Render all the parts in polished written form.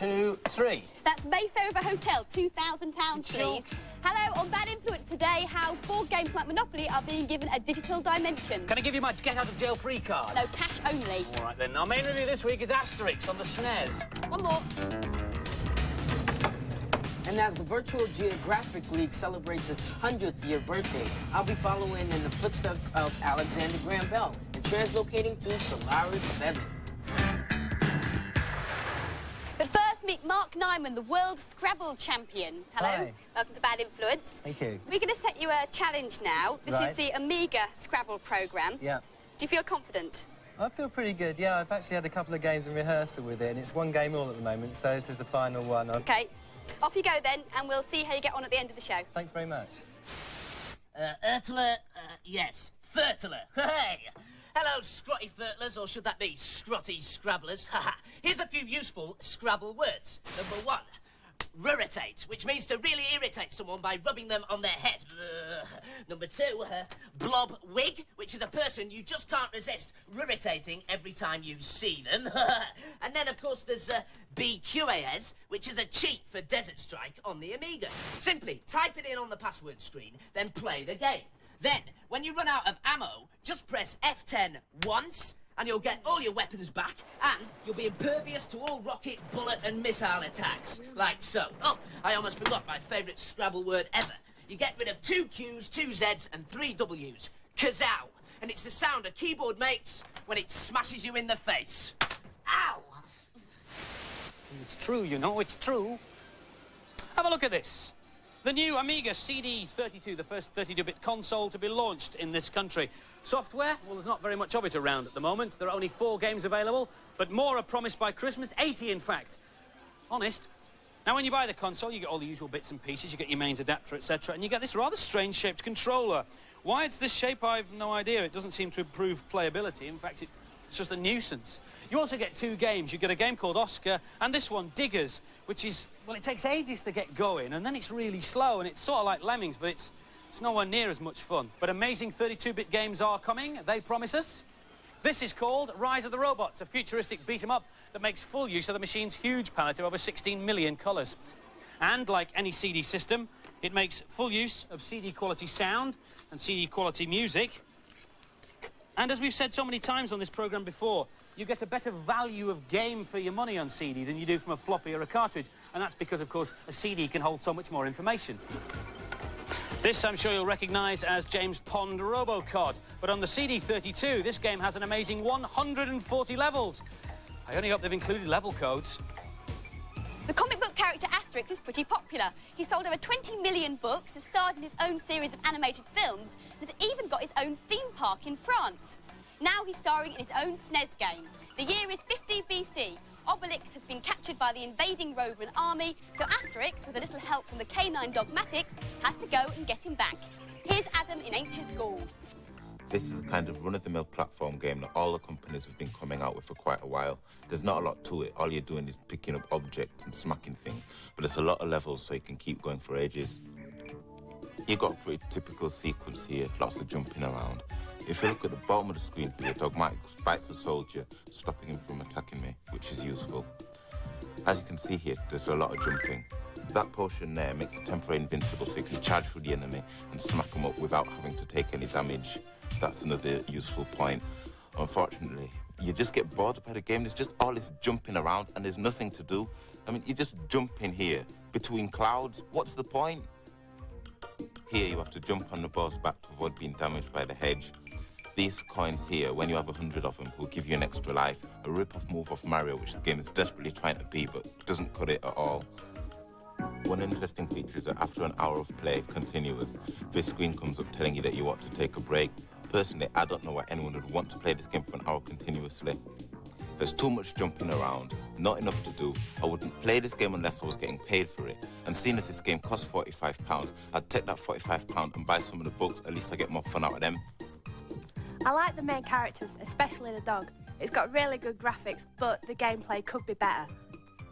2, 3. That's Mayfair of a hotel, £2,000, please. Hello, on Bad Influence today, how board games like Monopoly are being given a digital dimension. Can I give you my get-out-of-jail-free card? No, cash only. All right, then. Our main review this week is Asterix on the SNES. One more. And as the Virtual Geographic League celebrates its 100th year birthday, I'll be following in the footsteps of Alexander Graham Bell and translocating to Solaris 7. But first, meet Mark Nyman, the world Scrabble champion. Hello. Hi. Welcome to Bad Influence. Thank you. We're going to set you a challenge now. This Right. is the Amiga Scrabble programme. Yeah. Do you feel confident? I feel pretty good, yeah. I've actually had a couple of games in rehearsal with it, and it's one game all at the moment, so this is the final one. OK. Off you go, then, and we'll see how you get on at the end of the show. Thanks very much. Ertler, yes. Fertler, hey! Hello, Scrotty Fertlers, or should that be Scrotty Scrabblers? Here's a few useful Scrabble words. Number 1, ruritate, which means to really irritate someone by rubbing them on their head. Number 2, blob wig, which is a person you just can't resist ruritating every time you see them. And then, of course, there's BQAS, which is a cheat for Desert Strike on the Amiga. Simply type it in on the password screen, then play the game. Then, when you run out of ammo, just press F10 once, and you'll get all your weapons back, and you'll be impervious to all rocket, bullet, and missile attacks. Like so. Oh, I almost forgot my favourite Scrabble word ever. You get rid of 2 Q's, 2 Z's, and 3 W's. Kazow. And it's the sound a keyboard makes when it smashes you in the face. Ow! It's true, you know, it's true. Have a look at this. The new Amiga CD32, the first 32-bit console to be launched in this country. Software, well, there's not very much of it around at the moment. There are only 4 games available, but more are promised by Christmas, 80 in fact. Honest. Now, when you buy the console, you get all the usual bits and pieces, you get your mains adapter, etc., and you get this rather strange-shaped controller. Why it's this shape, I've no idea. It doesn't seem to improve playability. In fact, it's just a nuisance. You also get 2 games. You get a game called Oscar and this one, Diggers, which is, well, it takes ages to get going, and then it's really slow, and it's sort of like Lemmings, but it's nowhere near as much fun. But amazing 32-bit games are coming, they promise us. This is called Rise of the Robots, a futuristic beat-em-up that makes full use of the machine's huge palette of over 16 million colours. And, like any CD system, it makes full use of CD-quality sound and CD-quality music. And as we've said so many times on this programme before, you get a better value of game for your money on CD than you do from a floppy or a cartridge. And that's because, of course, a CD can hold so much more information. This, I'm sure you'll recognise as James Pond Robocod. But on the CD32, this game has an amazing 140 levels. I only hope they've included level codes. The comic book character Asterix is pretty popular. He sold over 20 million books, has starred in his own series of animated films, and has even got his own theme park in France. Now he's starring in his own SNES game. The year is 50 BC. Obelix has been captured by the invading Roman army, so Asterix, with a little help from the canine dogmatics, has to go and get him back. Here's Adam in ancient Gaul. This is a kind of run-of-the-mill platform game that all the companies have been coming out with for quite a while. There's not a lot to it. All you're doing is picking up objects and smacking things. But there's a lot of levels, so you can keep going for ages. You've got a pretty typical sequence here, lots of jumping around. If you look at the bottom of the screen here, Dogmatic bites the soldier, stopping him from attacking me, which is useful. As you can see here, there's a lot of jumping. That potion there makes it temporarily invincible, so you can charge through the enemy and smack them up without having to take any damage. That's another useful point. Unfortunately, you just get bored by the game. There's just all this jumping around and there's nothing to do. I mean, you just jump in here between clouds. What's the point? Here, you have to jump on the boss back to avoid being damaged by the hedge. These coins here, when you have 100 of them, will give you an extra life. A rip-off move off Mario, which the game is desperately trying to be, but doesn't cut it at all. One interesting feature is that after an hour of play, continuous, this screen comes up telling you that you want to take a break. Personally, I don't know why anyone would want to play this game for an hour continuously. There's too much jumping around, not enough to do. I wouldn't play this game unless I was getting paid for it. And seeing as this game costs £45, I'd take that £45 and buy some of the books. At least I get more fun out of them. I like the main characters, especially the dog. It's got really good graphics, but the gameplay could be better.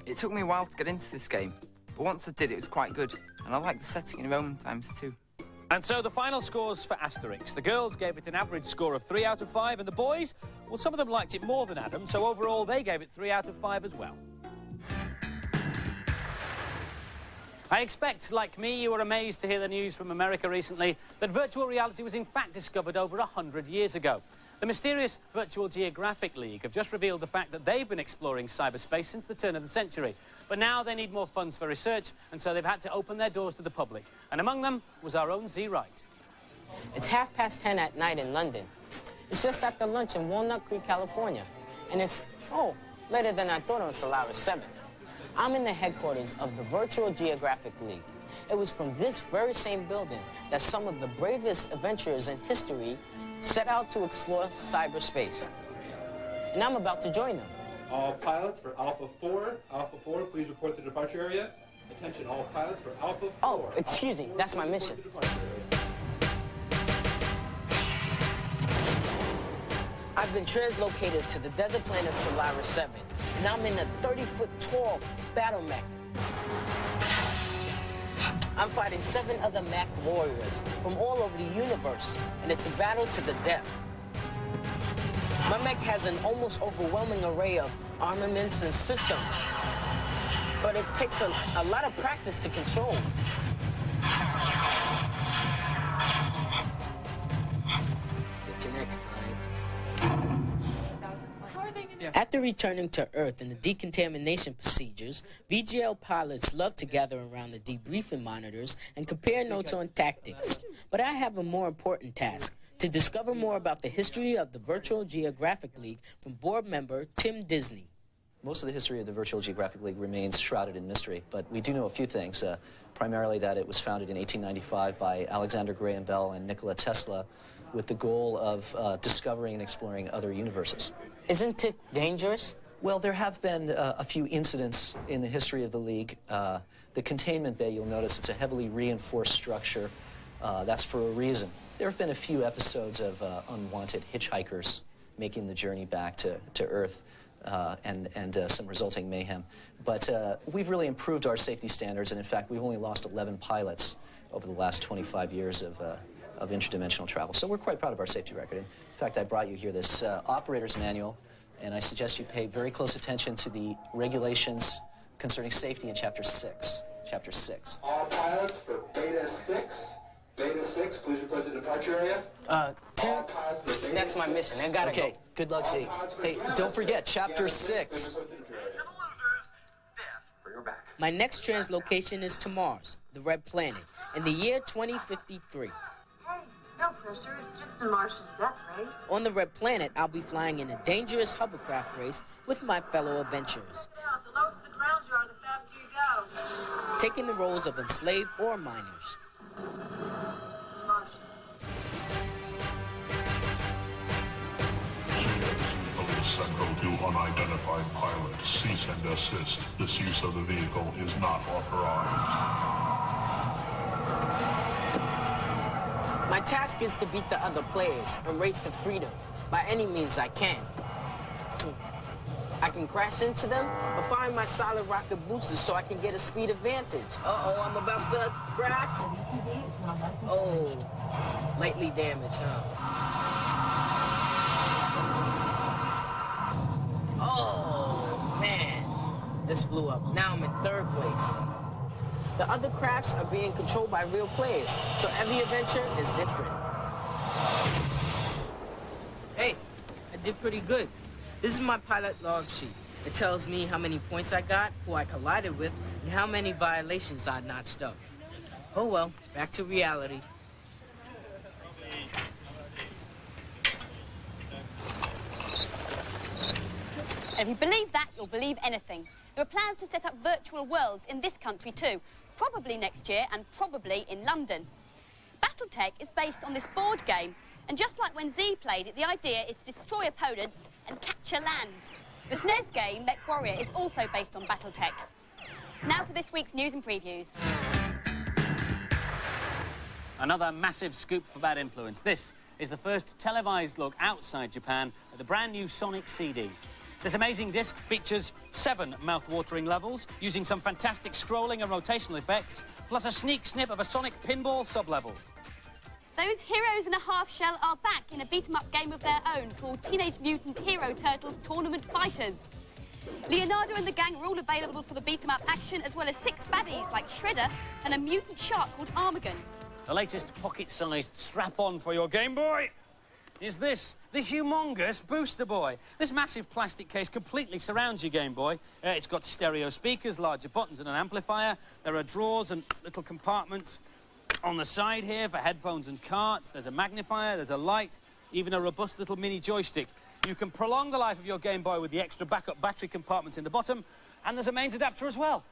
It took me a while to get into this game, but once I did, it was quite good. And I like the setting in Roman times too. And so the final scores for Asterix. The girls gave it an average score of 3 out of 5, and the boys, well, some of them liked it more than Adam, so overall they gave it 3 out of 5 as well. I expect, like me, you were amazed to hear the news from America recently that virtual reality was in fact discovered over 100 years ago. The mysterious Virtual Geographic League have just revealed the fact that they've been exploring cyberspace since the turn of the century. But now they need more funds for research, and so they've had to open their doors to the public. And among them was our own Wright. It's 10:30 at night in London. It's just after lunch in Walnut Creek, California. And it's, later than I thought on Solaris 7. I'm in the headquarters of the Virtual Geographic League. It was from this very same building that some of the bravest adventurers in history set out to explore cyberspace. And I'm about to join them. All pilots for Alpha 4. Alpha 4, please report the departure area. Attention, all pilots for Alpha 4. Oh, excuse me, that's my mission. I've been translocated to the desert planet Solaris 7, and I'm in a 30-foot-tall battle mech. I'm fighting 7 other mech warriors from all over the universe, and it's a battle to the death. My mech has an almost overwhelming array of armaments and systems, but it takes a lot of practice to control. Get you next time. After returning to Earth and the decontamination procedures, VGL pilots love to gather around the debriefing monitors and compare notes on tactics. But I have a more important task, to discover more about the history of the Virtual Geographic League from board member Tim Disney. Most of the history of the Virtual Geographic League remains shrouded in mystery, but we do know a few things, primarily that it was founded in 1895 by Alexander Graham Bell and Nikola Tesla with the goal of discovering and exploring other universes. Isn't it dangerous? Well, there have been a few incidents in the history of the League. The containment bay, you'll notice, it's a heavily reinforced structure. That's for a reason. There have been a few episodes of unwanted hitchhikers making the journey back to Earth and some resulting mayhem. But we've really improved our safety standards, and in fact, we've only lost 11 pilots over the last 25 years of interdimensional travel. So we're quite proud of our safety record. In fact, I brought you here this operator's manual, and I suggest you pay very close attention to the regulations concerning safety in Chapter 6. Chapter 6. All pilots for Beta 6. Beta 6, please report the departure area. Tim, that's my mission. I gotta Okay, go. good luck, Z. Hey, don't forget, Chapter 6. My next translocation is to Mars, the Red Planet, in the year 2053. No pressure, it's just a Martian death race. On the Red Planet, I'll be flying in a dangerous hovercraft race with my fellow adventurers. The lower to the ground you are, the faster you go. Taking the roles of enslaved or miners. Central to unidentified pilots. Cease and desist. This use of the vehicle is not authorized. My task is to beat the other players and race to freedom by any means I can. I can crash into them or find my solid rocket boosters so I can get a speed advantage. Uh-oh, I'm about to crash. Oh, lightly damaged, huh? Oh, man. Just blew up. Now I'm in 3rd place. The other crafts are being controlled by real players, so every adventure is different. Hey, I did pretty good. This is my pilot log sheet. It tells me how many points I got, who I collided with, and how many violations I notched up. Oh well, back to reality. And if you believe that, you'll believe anything. There are plans to set up virtual worlds in this country too, probably next year and probably in London. Battletech is based on this board game, and just like when Z played it, the idea is to destroy opponents and capture land. The SNES game, Mech Warrior, is also based on Battletech. Now for this week's news and previews. Another massive scoop for Bad Influence. This is the first televised look outside Japan at the brand new Sonic CD. This amazing disc features 7 mouth-watering levels, using some fantastic scrolling and rotational effects, plus a sneak snip of a Sonic pinball sub-level. Those heroes in a half shell are back in a beat-em-up game of their own called Teenage Mutant Hero Turtles Tournament Fighters. Leonardo and the gang are all available for the beat-em-up action, as well as 6 baddies like Shredder and a mutant shark called Armagon. The latest pocket-sized strap-on for your Game Boy is this, the humongous Booster Boy. This massive plastic case completely surrounds your Game Boy. It's got stereo speakers, larger buttons and an amplifier. There are drawers and little compartments on the side here for headphones and carts. There's a magnifier, there's a light, even a robust little mini joystick. You can prolong the life of your Game Boy with the extra backup battery compartments in the bottom, and there's a mains adapter as well.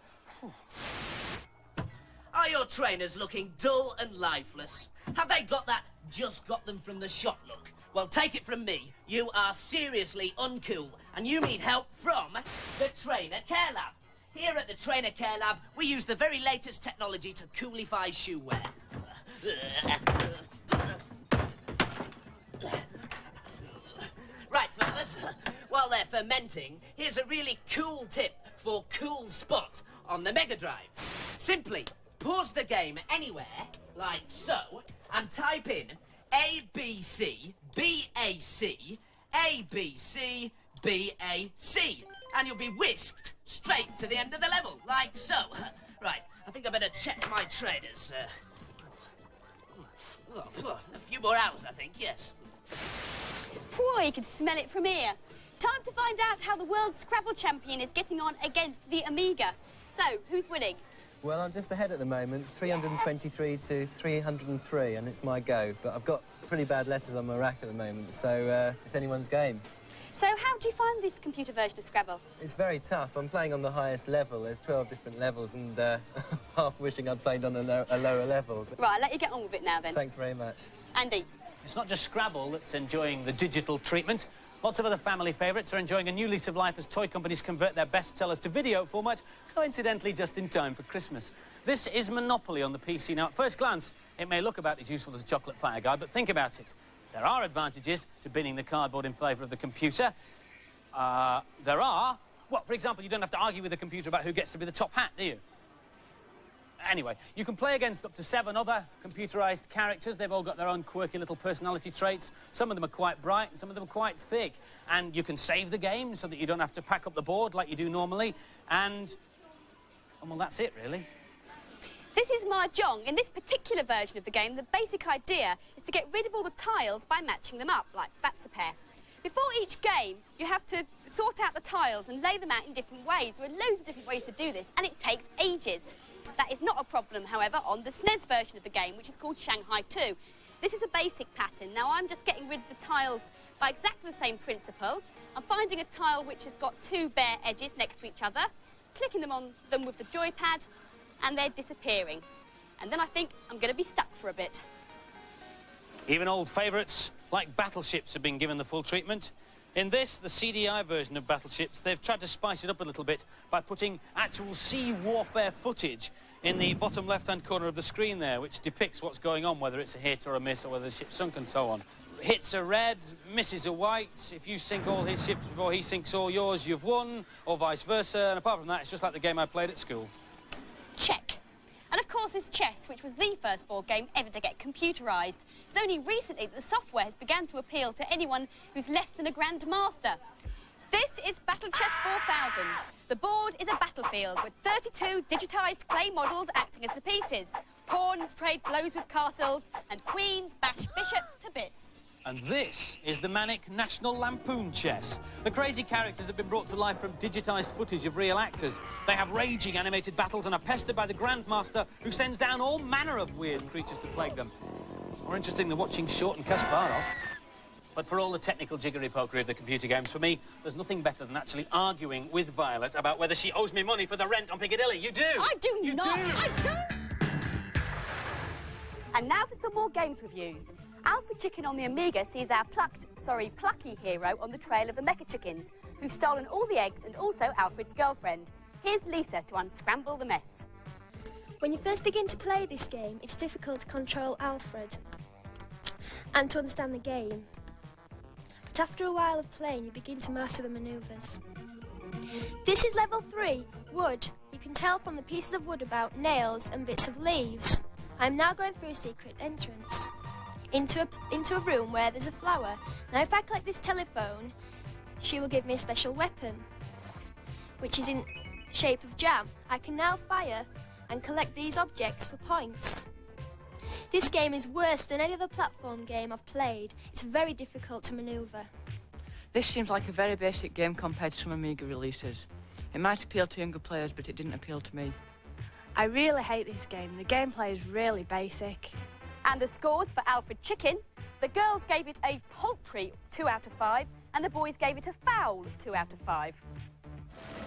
Are your trainers looking dull and lifeless? Have they got that just got them from the shop look? Well, take it from me, you are seriously uncool, and you need help from the Trainer Care Lab. Here at the Trainer Care Lab, we use the very latest technology to coolify shoe wear. Right, fellas, while they're fermenting, here's a really cool tip for cool spot on the Mega Drive. Simply pause the game anywhere, like so, and type in ABC, BAC, ABC, BAC, and you'll be whisked straight to the end of the level, like so. Right, I think I better check my traders. A few more hours, I think, yes. Boy, you can smell it from here. Time to find out how the world Scrabble champion is getting on against the Amiga. So, who's winning? Well, I'm just ahead at the moment, 323 to 303, and it's my go. But I've got pretty bad letters on my rack at the moment, so it's anyone's game. So how do you find this computer version of Scrabble? It's very tough. I'm playing on the highest level. There's 12 different levels, and half wishing I'd played on a lower level. Right, I'll let you get on with it now, then. Thanks very much. Andy? It's not just Scrabble that's enjoying the digital treatment. Lots of other family favourites are enjoying a new lease of life as toy companies convert their bestsellers to video format, coincidentally just in time for Christmas. This is Monopoly on the PC. Now, at first glance, it may look about as useful as a chocolate fire guide, but think about it. There are advantages to binning the cardboard in favour of the computer. There are... Well, for example, you don't have to argue with the computer about who gets to be the top hat, do you? Anyway, you can play against up to 7 other computerised characters. They've all got their own quirky little personality traits. Some of them are quite bright, and some of them are quite thick. And you can save the game so that you don't have to pack up the board like you do normally. And well, that's it, really. This is Mahjong. In this particular version of the game, the basic idea is to get rid of all the tiles by matching them up, like that's a pair. Before each game, you have to sort out the tiles and lay them out in different ways. There are loads of different ways to do this, and it takes ages. That is not a problem, however, on the SNES version of the game, which is called Shanghai 2. This is a basic pattern. Now, I'm just getting rid of the tiles by exactly the same principle. I'm finding a tile which has got 2 bare edges next to each other, clicking them on them with the joypad, and they're disappearing. And then I think I'm going to be stuck for a bit. Even old favourites like battleships have been given the full treatment. In this, the CDI version of battleships, they've tried to spice it up a little bit by putting actual sea warfare footage in the bottom left-hand corner of the screen there, which depicts what's going on, whether it's a hit or a miss, or whether the ship's sunk and so on. Hits are red, misses are white. If you sink all his ships before he sinks all yours, you've won, or vice versa. And apart from that, it's just like the game I played at school. Check. And of course, there's chess, which was the first board game ever to get computerised. It's only recently that the software has begun to appeal to anyone who's less than a grandmaster. This is Battle Chess 4000. The board is a battlefield with 32 digitised clay models acting as the pieces. Pawns trade blows with castles, and queens bash bishops to bits. And this is the manic National Lampoon chess. The crazy characters have been brought to life from digitised footage of real actors. They have raging animated battles and are pestered by the Grandmaster, who sends down all manner of weird creatures to plague them. It's more interesting than watching Short and Kasparov. But for all the technical jiggery-pokery of the computer games, for me, there's nothing better than actually arguing with Violet about whether she owes me money for the rent on Piccadilly. You do! I do you not! Do. I don't! And now for some more games reviews. Alfred Chicken on the Amiga sees our plucky hero on the trail of the Mecha Chickens, who's stolen all the eggs and also Alfred's girlfriend. Here's Lisa to unscramble the mess. When you first begin to play this game, it's difficult to control Alfred and to understand the game. But after a while of playing, you begin to master the manoeuvres. This is level 3, wood. You can tell from the pieces of wood about nails and bits of leaves. I'm now going through a secret entrance into a room where there's a flower. Now if I collect this telephone, she will give me a special weapon. which is in shape of jam, I can now fire and collect these objects for points. This game is worse than any other platform game I've played. It's very difficult to manoeuvre. This seems like a very basic game compared to some Amiga releases. It might appeal to younger players, but it didn't appeal to me. I really hate this game. The gameplay is really basic. And the scores for Alfred Chicken: the girls gave it a paltry 2 out of 5, and the boys gave it a foul 2 out of 5.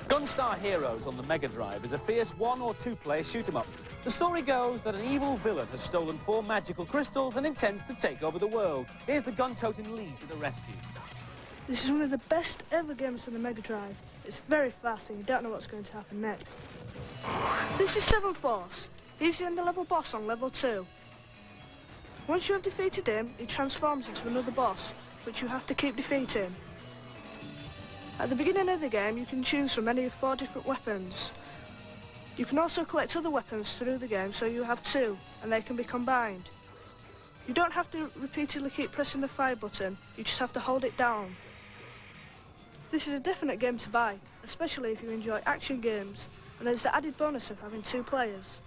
Gunstar Heroes on the Mega Drive is a fierce 1- or 2-player shoot-'em-up. The story goes that an evil villain has stolen 4 magical crystals and intends to take over the world. Here's the gun-toting Leeds to the rescue. This is one of the best ever games for the Mega Drive. It's very fast and you don't know what's going to happen next. This is 7 Force. He's the end-of-level boss on level 2. Once you have defeated him, he transforms into another boss, which you have to keep defeating. At the beginning of the game, you can choose from any of 4 different weapons. You can also collect other weapons through the game, so you have 2, and they can be combined. You don't have to repeatedly keep pressing the fire button, you just have to hold it down. This is a definite game to buy, especially if you enjoy action games, and there's the added bonus of having 2 players.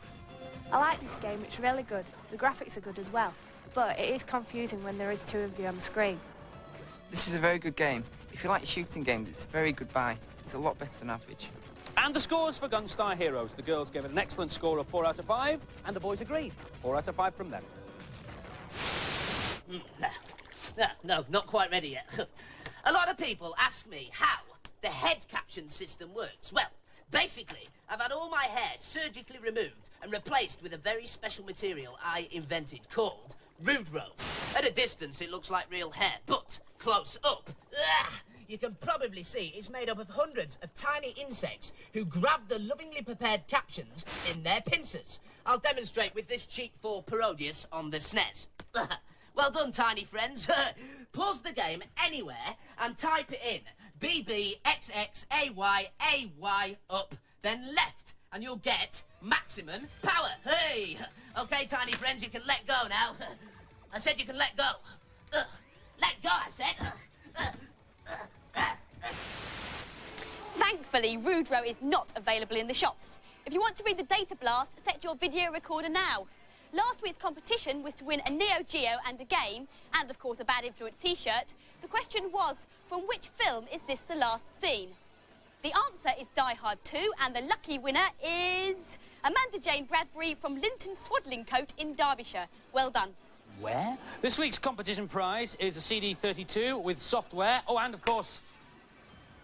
I like this game, it's really good. The graphics are good as well, but it is confusing when there is 2 of you on the screen. This is a very good game. If you like shooting games, it's a very good buy. It's a lot better than average. And the scores for Gunstar Heroes. The girls gave it an excellent score of 4 out of 5, and the boys agreed. 4 out of 5 from them. No, not quite ready yet. A lot of people ask me how the head caption system works. Well, basically, I've had all my hair surgically removed and replaced with a very special material I invented called Rood. At a distance, it looks like real hair, but close up, you can probably see it's made up of hundreds of tiny insects who grab the lovingly prepared captions in their pincers. I'll demonstrate with this cheat for Parodius on the SNES. Well done, tiny friends. Pause the game anywhere and type it in. BBXXAYAY up, then left, and you'll get maximum power. Hey! OK, tiny friends, you can let go now. I said you can let go. Let go, I said. Thankfully, Rood is not available in the shops. If you want to read the data blast, set your video recorder now. Last week's competition was to win a Neo Geo and a game, and of course a Bad Influence t-shirt. The question was, from which film is this the last scene? The answer is Die Hard 2, and the lucky winner is Amanda Jane Bradbury from Linton Swaddlingcote in Derbyshire. Well done. Where? This week's competition prize is a CD32 with software. Oh, and of course,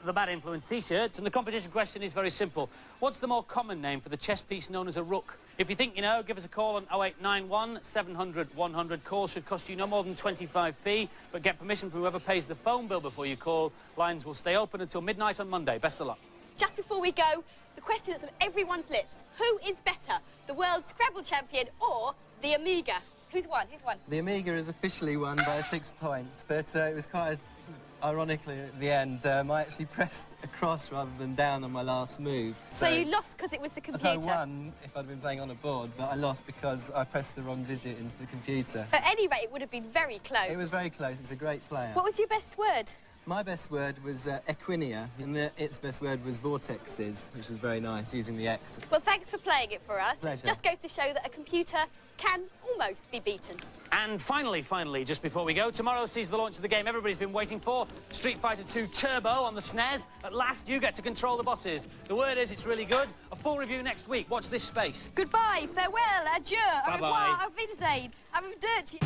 the Bad Influence t-shirts. And the competition question is very simple. What's the more common name for the chess piece known as a rook? If you think you know, give us a call on 0891 700 100. Calls should cost you no more than 25p, but get permission from whoever pays the phone bill before you call. Lines will stay open until midnight on Monday. Best of luck. Just before we go, the question that's on everyone's lips. Who is better, the world Scrabble champion or the Amiga? Who's won? Who's won? The Amiga is officially won by 6 points, but it was quite ironically at the end. I actually pressed across rather than down on my last move. So you lost because it was the computer? I won if I'd been playing on a board, but I lost because I pressed the wrong digit into the computer. At any rate, it would have been very close. It was very close. It's a great player. What was your best word? My best word was Equinia, and its best word was vortexes, which is very nice, using the X. Well, thanks for playing it for us. Pleasure. Just goes to show that a computer can almost be beaten. And finally, just before we go, tomorrow sees the launch of the game everybody's been waiting for, Street Fighter 2 Turbo on the SNES. At last, you get to control the bosses. The word is it's really good. A full review next week. Watch this space. Goodbye, farewell, adieu, au Bye-bye. revoir, auf Wiedersehen, arrivederci.